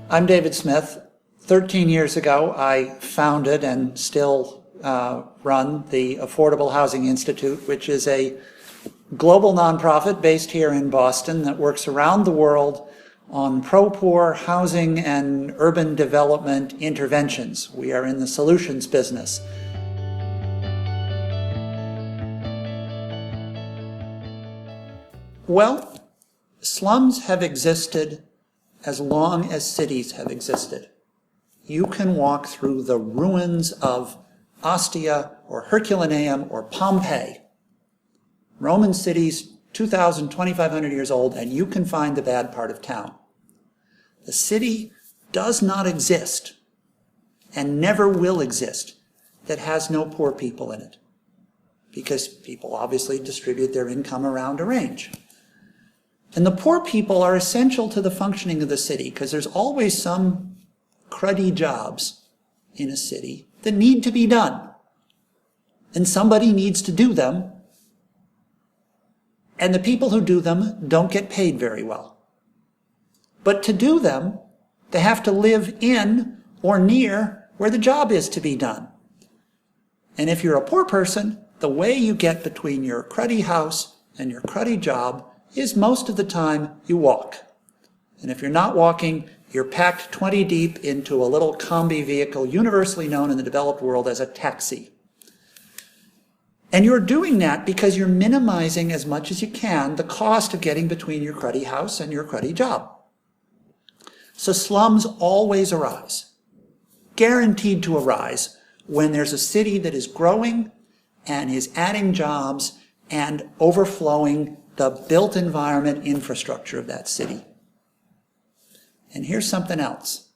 I'm David Smith. 13 years ago, I founded and still run the Affordable Housing Institute, which is a global nonprofit based here in Boston that works around the world on pro-poor housing and urban development interventions. We are in the solutions business. Well, slums have existed as long as cities have existed. You can walk through the ruins of Ostia or Herculaneum or Pompeii, Roman cities 2,000, 2,500 years old, and you can find the bad part of town. The city does not exist and never will exist that has no poor people in it, because people obviously distribute their income around a range. And the poor people are essential to the functioning of the city because there's always some cruddy jobs in a city that need to be done. And somebody needs to do them. And the people who do them don't get paid very well. But to do them, they have to live in or near where the job is to be done. And if you're a poor person, the way you get between your cruddy house and your cruddy job is most of the time you walk. And if you're not walking, you're packed 20 deep into a little combi vehicle universally known in the developed world as a taxi. And you're doing that because you're minimizing as much as you can the cost of getting between your cruddy house and your cruddy job. So slums always arise, guaranteed to arise, when there's a city that is growing and is adding jobs and overflowing the built environment infrastructure of that city. And here's something else.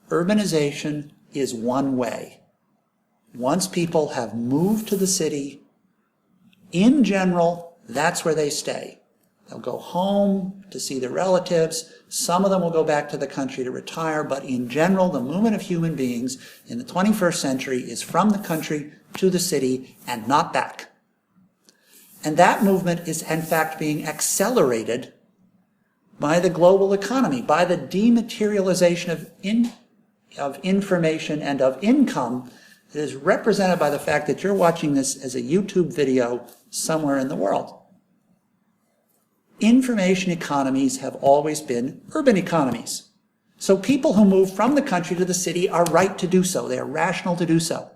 Urbanization is one way. Once people have moved to the city, in general, that's where they stay. They'll go home to see their relatives. Some of them will go back to the country to retire, but in general, the movement of human beings in the 21st century is from the country to the city and not back. And that movement is, in fact, being accelerated by the global economy, by the dematerialization of information and of income that is represented by the fact that you're watching this as a YouTube video somewhere in the world. Information economies have always been urban economies. So people who move from the country to the city are right to do so. They are rational to do so.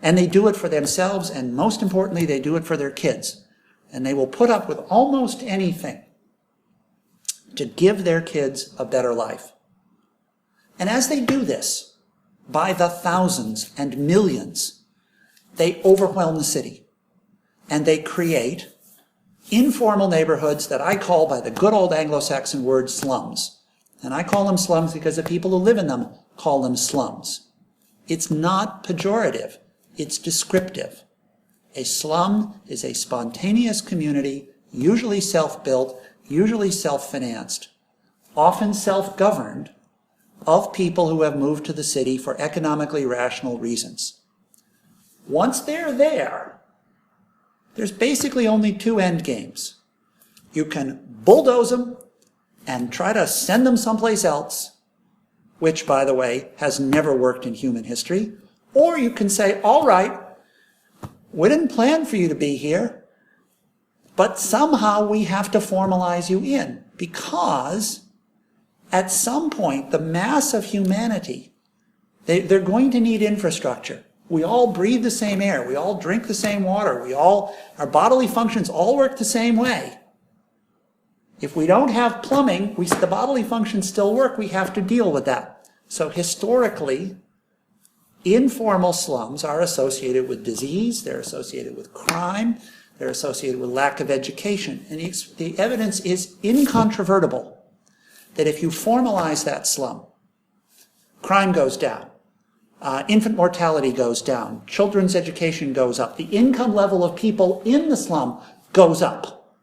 And they do it for themselves, and most importantly, they do it for their kids. And they will put up with almost anything to give their kids a better life. And as they do this, by the thousands and millions, they overwhelm the city. And they create informal neighborhoods that I call, by the good old Anglo-Saxon word, slums. And I call them slums because the people who live in them call them slums. It's not pejorative. It's descriptive. A slum is a spontaneous community, usually self-built, usually self-financed, often self-governed, of people who have moved to the city for economically rational reasons. Once they're there, there's basically only two end games. You can bulldoze them and try to send them someplace else, which, by the way, has never worked in human history. Or you can say, all right, we didn't plan for you to be here, but somehow we have to formalize you in, because at some point, the mass of humanity, they're going to need infrastructure. We all breathe the same air. We all drink the same water. Our bodily functions all work the same way. If we don't have plumbing, the bodily functions still work. We have to deal with that. So historically, informal slums are associated with disease, they're associated with crime, they're associated with lack of education. And the evidence is incontrovertible that if you formalize that slum, crime goes down, infant mortality goes down, children's education goes up, the income level of people in the slum goes up.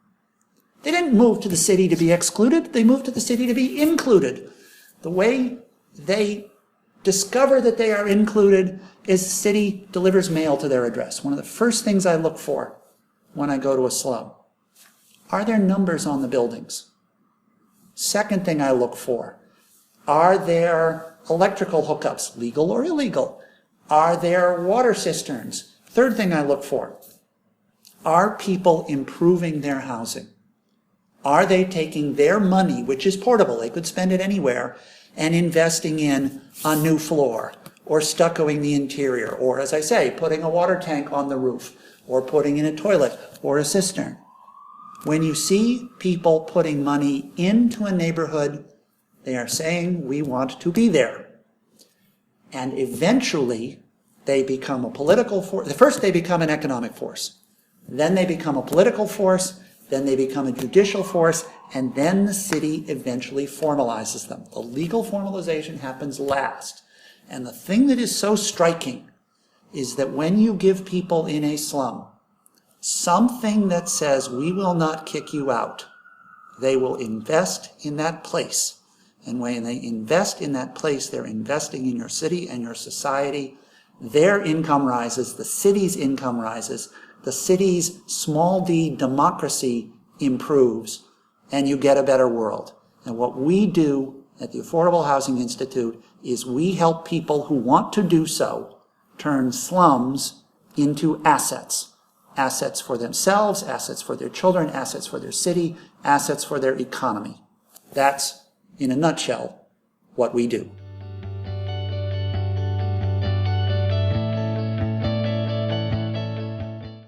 They didn't move to the city to be excluded, they moved to the city to be included. The way they discover that they are included is the city delivers mail to their address. One of the first things I look for when I go to a slum. Are there numbers on the buildings? Second thing I look for Are there electrical hookups, legal or illegal? Are there water cisterns? Third thing I look for. Are people improving their housing? Are they taking their money, which is portable, they could spend it anywhere, and investing in a new floor, or stuccoing the interior, or, as I say, putting a water tank on the roof, or putting in a toilet, or a cistern? When you see people putting money into a neighborhood, they are saying, we want to be there. And eventually, they become a political force. First, they become an economic force. Then they become a political force. Then they become a judicial force. And then the city eventually formalizes them. The legal formalization happens last. And the thing that is so striking is that when you give people in a slum something that says, we will not kick you out, they will invest in that place. And when they invest in that place, they're investing in your city and your society. Their income rises, the city's income rises, the city's small d democracy improves, and you get a better world. And what we do at the Affordable Housing Institute is we help people who want to do so turn slums into assets. Assets for themselves, assets for their children, assets for their city, assets for their economy. That's, in a nutshell, what we do.